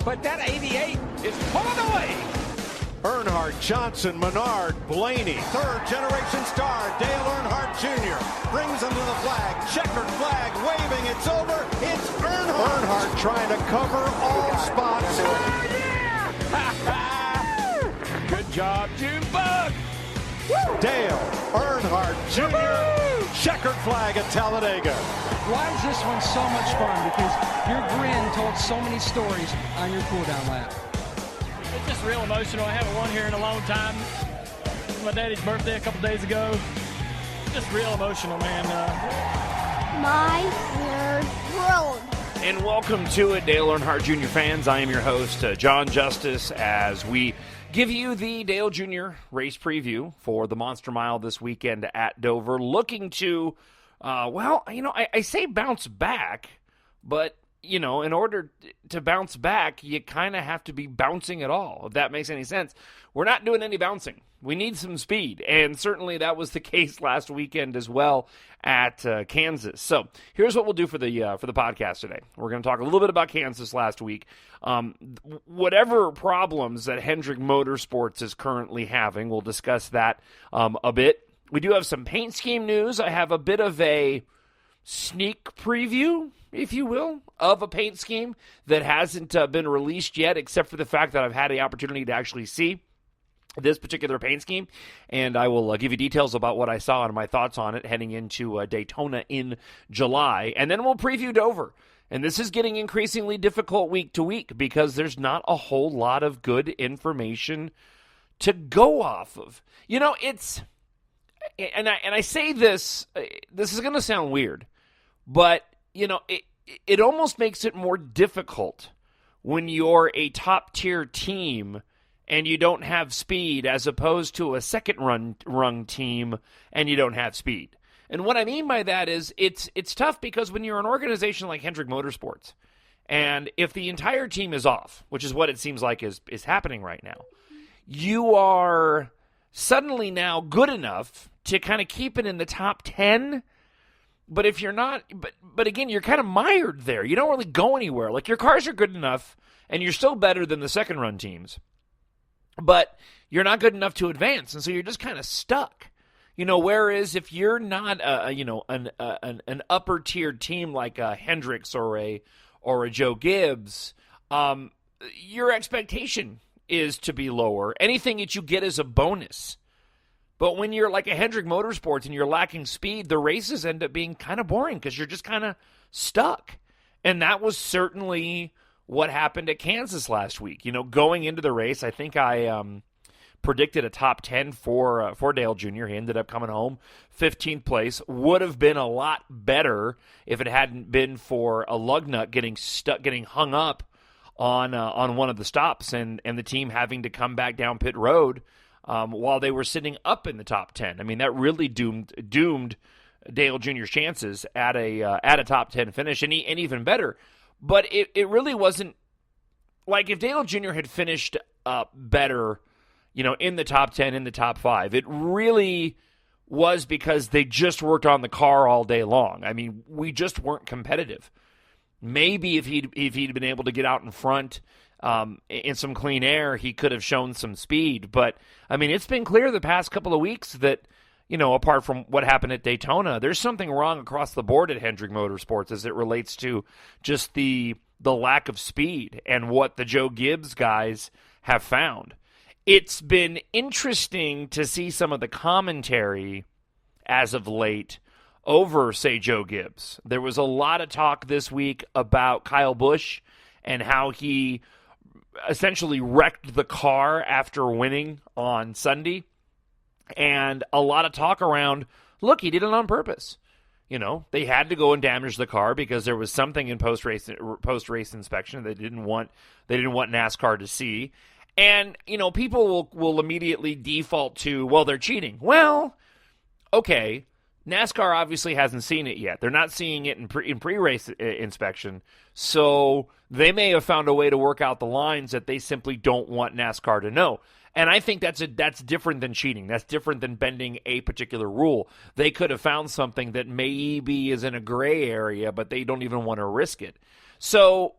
but that 88 is pulling away. Earnhardt, Johnson, Menard, Blaney. Third-generation star Dale Earnhardt Jr. brings him to the flag. Checkered flag waving. It's over. It's Earnhardt. Earnhardt trying to cover all spots. Oh, yeah! Good job, Junebug. Dale Earnhardt Jr. Checkered flag at Talladega. Why is this one so much fun? Because your grin told so many stories on your cool-down lap. It's just real emotional. I haven't won here in a long time. It was my daddy's birthday a couple days ago. Just real emotional, man. My nerd world. And welcome to it, Dale Earnhardt Jr. fans. I am your host, John Justice, as we give you the Dale Jr. race preview for the Monster Mile this weekend at Dover. Looking to, I say bounce back, but in order to bounce back, you kind of have to be bouncing at all, if that makes any sense. We're not doing any bouncing. We need some speed, and certainly that was the case last weekend as well at Kansas. So here's what we'll do for the podcast today. We're going to talk a little bit about Kansas last week. Whatever problems that Hendrick Motorsports is currently having, we'll discuss that a bit. We do have some paint scheme news. I have a bit of a sneak preview, if you will, of a paint scheme that hasn't been released yet, except for the fact that I've had the opportunity to actually see this particular paint scheme, and I will give you details about what I saw and my thoughts on it heading into Daytona in July, and then we'll preview Dover. And this is getting increasingly difficult week to week because there's not a whole lot of good information to go off of. It's, and I say this is going to sound weird, but it almost makes it more difficult when you're a top-tier team and you don't have speed as opposed to a second-rung team and you don't have speed. And what I mean by that is it's tough because when you're an organization like Hendrick Motorsports, and if the entire team is off, which is what it seems like is happening right now, you are suddenly now good enough to kind of keep it in the top 10. But if you're not, but again, you're kind of mired there. You don't really go anywhere. Like, your cars are good enough, and you're still better than the second-run teams, but you're not good enough to advance, and so you're just kind of stuck. Whereas if you're not, an upper-tier team like a Hendricks or a Joe Gibbs, your expectation is to be lower. Anything that you get is a bonus. But when you're like a Hendrick Motorsports and you're lacking speed, the races end up being kind of boring because you're just kind of stuck. And that was certainly what happened at Kansas last week. Going into the race, I think I predicted a top 10 for Dale Jr. He ended up coming home 15th place. Would have been a lot better if it hadn't been for a lug nut getting hung up on one of the stops and the team having to come back down pit road while they were sitting up in the top 10. I mean, that really doomed Dale Jr.'s chances at a top 10 finish, and even better. But it really wasn't like if Dale Jr. had finished better, in the top 10, in the top 5. It really was because they just worked on the car all day long. I mean, we just weren't competitive. Maybe if he'd been able to get out in front in some clean air, he could have shown some speed. But, I mean, it's been clear the past couple of weeks that, apart from what happened at Daytona, there's something wrong across the board at Hendrick Motorsports as it relates to just the lack of speed and what the Joe Gibbs guys have found. It's been interesting to see some of the commentary as of late over, say, Joe Gibbs. There was a lot of talk this week about Kyle Busch and how he essentially wrecked the car after winning on Sunday. And a lot of talk around, look, he did it on purpose. They had to go and damage the car because there was something in post-race inspection they didn't want NASCAR to see. And, people will immediately default to, well, they're cheating. Well, okay, NASCAR obviously hasn't seen it yet. They're not seeing it in pre-race inspection, so they may have found a way to work out the lines that they simply don't want NASCAR to know. And I think that's different than cheating. That's different than bending a particular rule. They could have found something that maybe is in a gray area, but they don't even want to risk it. So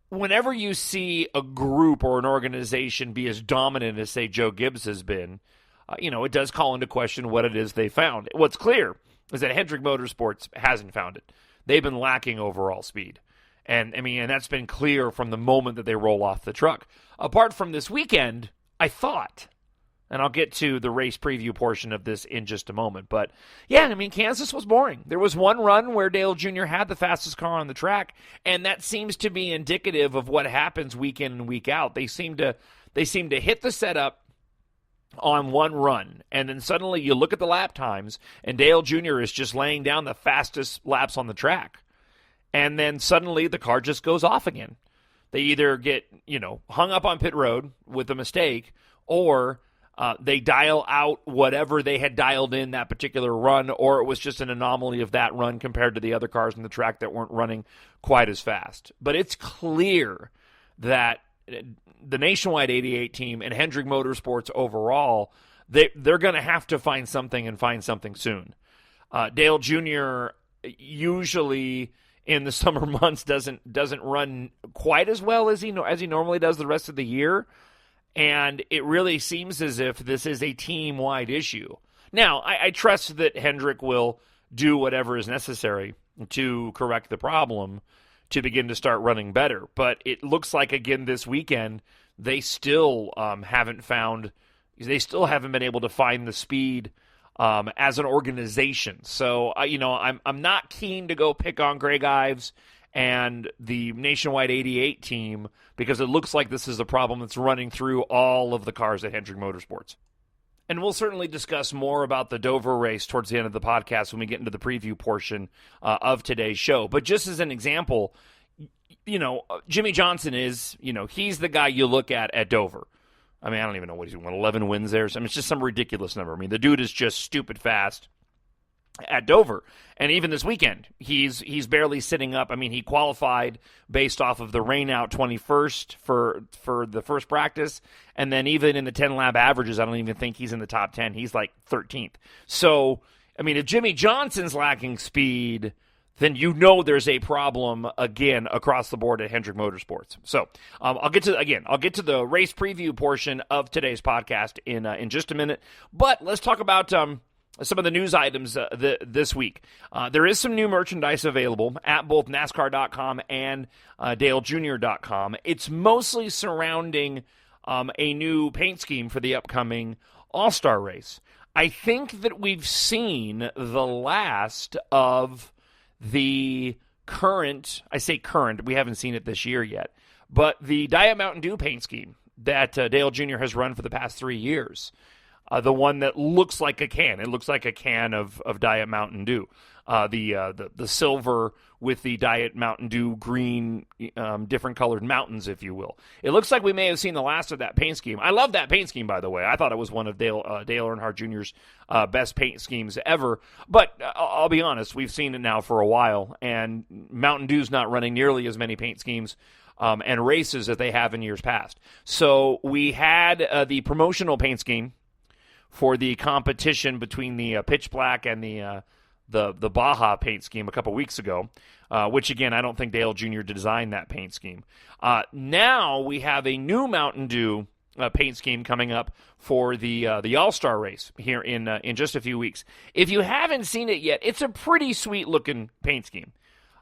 whenever you see a group or an organization be as dominant as, say, Joe Gibbs has been, it does call into question what it is they found. What's clear is that Hendrick Motorsports hasn't found it. They've been lacking overall speed. And that's been clear from the moment that they roll off the truck. Apart from this weekend, I thought, and I'll get to the race preview portion of this in just a moment, but yeah, Kansas was boring. There was one run where Dale Jr. had the fastest car on the track, and that seems to be indicative of what happens week in and week out. They seem to hit the setup on one run, and then suddenly you look at the lap times, and Dale Jr. is just laying down the fastest laps on the track. And then suddenly the car just goes off again. They either get, hung up on pit road with a mistake, or they dial out whatever they had dialed in that particular run, or it was just an anomaly of that run compared to the other cars on the track that weren't running quite as fast. But it's clear that the Nationwide 88 team and Hendrick Motorsports overall, they're going to have to find something and find something soon. Dale Jr. usually in the summer months doesn't run quite as well as he normally does the rest of the year, and it really seems as if this is a team-wide issue. Now, I trust that Hendrick will do whatever is necessary to correct the problem to begin to start running better, but it looks like, again, this weekend, they still haven't been able to find the speed as an organization. So, I'm not keen to go pick on Greg Ives and the Nationwide 88 team because it looks like this is a problem that's running through all of the cars at Hendrick Motorsports. And we'll certainly discuss more about the Dover race towards the end of the podcast when we get into the preview portion of today's show. But just as an example, Jimmy Johnson is, he's the guy you look at Dover. I don't even know what he's doing, 11 wins there. It's just some ridiculous number. The dude is just stupid fast at Dover. And even this weekend, he's barely sitting up. He qualified based off of the rain out 21st for the first practice. And then even in the 10-lap averages, I don't even think he's in the top 10. He's like 13th. So, if Jimmy Johnson's lacking speed, then there's a problem again across the board at Hendrick Motorsports. So I'll get to the race preview portion of today's podcast in just a minute. But let's talk about some of the news items this week. There is some new merchandise available at both NASCAR.com and DaleJr.com. It's mostly surrounding a new paint scheme for the upcoming All-Star race. I think that we've seen the last of the current, I say current, we haven't seen it this year yet, but the Diet Mountain Dew paint scheme that Dale Jr. has run for the past 3 years. The one that looks like a can. It looks like a can of Diet Mountain Dew. The silver with the Diet Mountain Dew green, different colored mountains, if you will. It looks like we may have seen the last of that paint scheme. I love that paint scheme, by the way. I thought it was one of Dale Earnhardt Jr.'s best paint schemes ever. But I'll be honest, we've seen it now for a while, and Mountain Dew's not running nearly as many paint schemes and races as they have in years past. So we had the promotional paint scheme for the competition between the pitch black and the Baja paint scheme a couple weeks ago, which, again, I don't think Dale Jr. designed that paint scheme. Now we have a new Mountain Dew paint scheme coming up for the All-Star race here in just a few weeks. If you haven't seen it yet, it's a pretty sweet-looking paint scheme.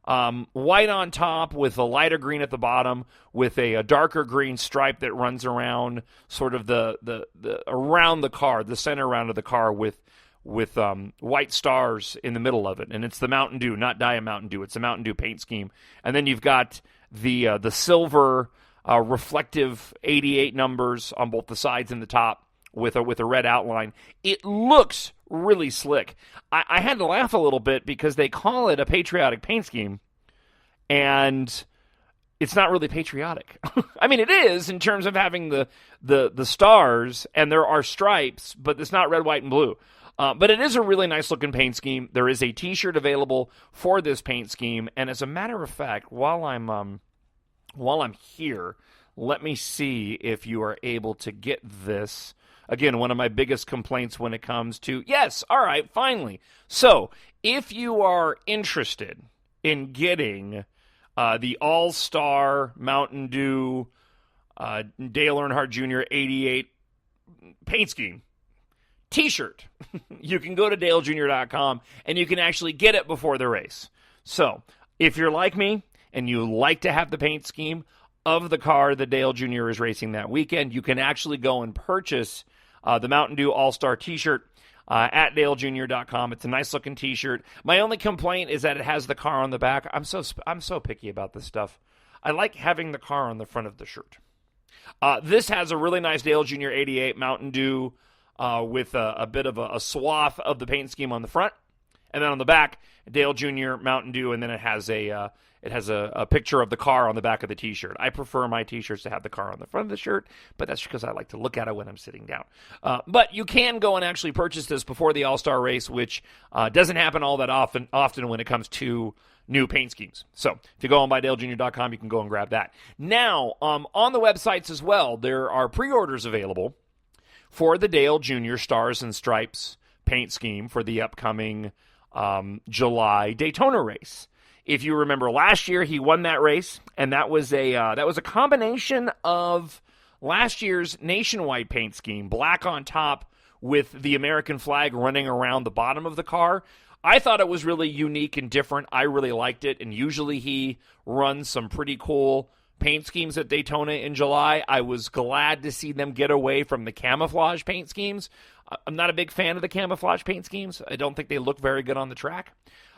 White on top with a lighter green at the bottom with a darker green stripe that runs around sort of the around the car, the center round of the car with white stars in the middle of it. And it's the Mountain Dew, not Diet Mountain Dew. It's a Mountain Dew paint scheme. And then you've got the silver reflective 88 numbers on both the sides and the top with a red outline. It looks really slick. I had to laugh a little bit because they call it a patriotic paint scheme, and it's not really patriotic. It is in terms of having the stars, and there are stripes, but it's not red, white, and blue. But it is a really nice-looking paint scheme. There is a T-shirt available for this paint scheme, and as a matter of fact, while I'm here, let me see if you are able to get this. Again, one of my biggest complaints when it comes to, yes, all right, finally. So, if you are interested in getting the All-Star Mountain Dew Dale Earnhardt Jr. 88 paint scheme T-shirt. You can go to dalejr.com and you can actually get it before the race. So if you're like me and you like to have the paint scheme of the car that Dale Jr. is racing that weekend, you can actually go and purchase the Mountain Dew All-Star T-shirt at dalejr.com. It's a nice-looking T-shirt. My only complaint is that it has the car on the back. I'm so picky about this stuff. I like having the car on the front of the shirt. This has a really nice Dale Jr. 88 Mountain Dew with a bit of a swath of the paint scheme on the front, and then on the back, Dale Jr. Mountain Dew, and then it has a picture of the car on the back of the T-shirt. I prefer my T-shirts to have the car on the front of the shirt, but that's because I like to look at it when I'm sitting down. But you can go and actually purchase this before the All-Star race, which doesn't happen all that often when it comes to new paint schemes. So if you go on by dalejr.com, you can go and grab that. Now, on the websites as well, there are pre-orders available for the Dale Jr. Stars and Stripes paint scheme for the upcoming July Daytona race. If you remember last year, he won that race, and that was a combination of last year's nationwide paint scheme, black on top with the American flag running around the bottom of the car. I thought it was really unique and different. I really liked it, and usually he runs some pretty cool paint schemes at Daytona in July. I was glad to see them get away from the camouflage paint schemes. I'm not a big fan of the camouflage paint schemes. I don't think they look very good on the track.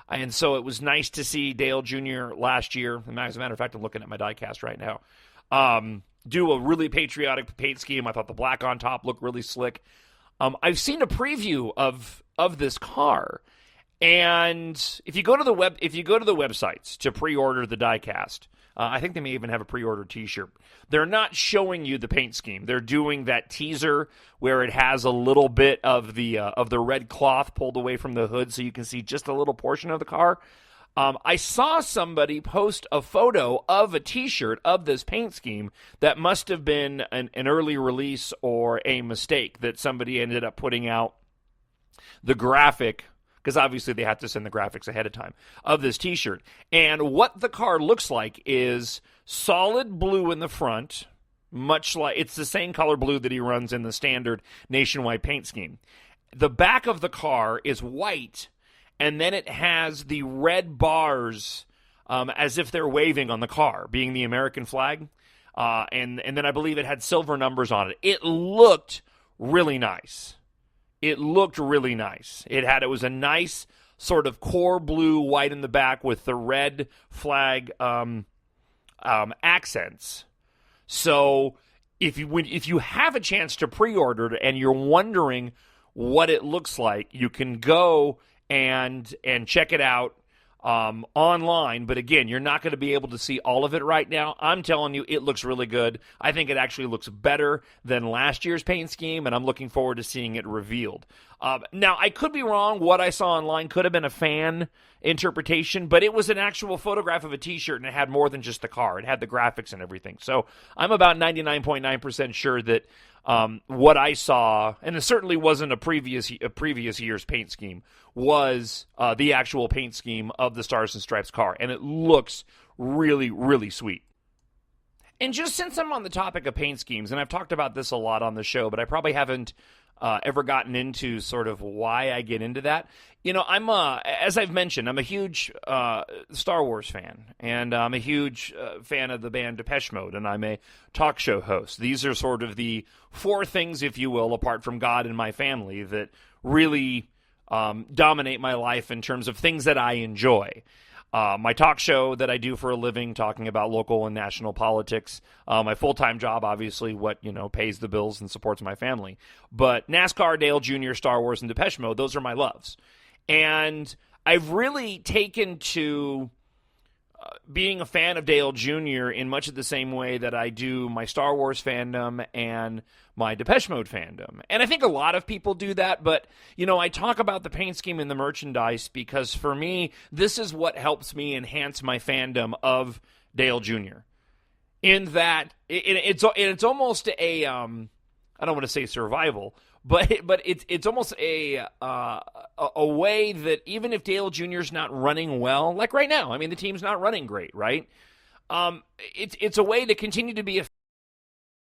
And so it was nice to see Dale Jr. last year, and as a matter of fact, I'm looking at my diecast right now, do a really patriotic paint scheme. I thought the black on top looked really slick. I've seen a preview of this car, and if you go to the websites to pre-order the diecast, I think they may even have a pre-order T-shirt. They're not showing you the paint scheme. They're doing that teaser where it has a little bit of the red cloth pulled away from the hood so you can see just a little portion of the car. I saw somebody post a photo of a T-shirt of this paint scheme that must have been an early release or a mistake that somebody ended up putting out the graphic, because obviously they have to send the graphics ahead of time, of this T-shirt. And what the car looks like is solid blue in the front, much like it's the same color blue that he runs in the standard nationwide paint scheme. The back of the car is white, and then it has the red bars as if they're waving on the car, being the American flag. And then I believe it had silver numbers on it. It looked really nice. It looked really nice. It was a nice sort of core blue, white in the back with the red flag accents. So if you have a chance to pre-order it and you're wondering what it looks like, you can go and check it out online. But again, you're not going to be able to see all of it right now. I'm telling you, it looks really good. I think it actually looks better than last year's paint scheme, and I'm looking forward to seeing it revealed. Now, I could be wrong. What I saw online could have been a fan interpretation, but it was an actual photograph of a T-shirt, and it had more than just the car. It had the graphics and everything. So I'm about 99.9% sure that what I saw, and it certainly wasn't a previous year's paint scheme, was the actual paint scheme of the Stars and Stripes car, and it looks really, really sweet. And just since I'm on the topic of paint schemes, and I've talked about this a lot on the show, but I probably haven't ever gotten into sort of why I get into that. You know, as I've mentioned, I'm a huge Star Wars fan, and I'm a huge fan of the band Depeche Mode, and I'm a talk show host. These are sort of the four things, if you will, apart from God and my family, that really dominate my life in terms of things that I enjoy. My talk show that I do for a living, talking about local and national politics. My full-time job, obviously, what pays the bills and supports my family. But NASCAR, Dale Jr., Star Wars, and Depeche Mode, those are my loves. And I've really taken to being a fan of Dale Jr. in much of the same way that I do my Star Wars fandom and my Depeche Mode fandom. And I think a lot of people do that, but, I talk about the paint scheme and the merchandise because for me, this is what helps me enhance my fandom of Dale Jr. In that, it's almost a, I don't want to say survival, But it's almost a way that even if Dale Jr.'s not running well, like right now, I mean, the team's not running great, right? It's a way to continue to be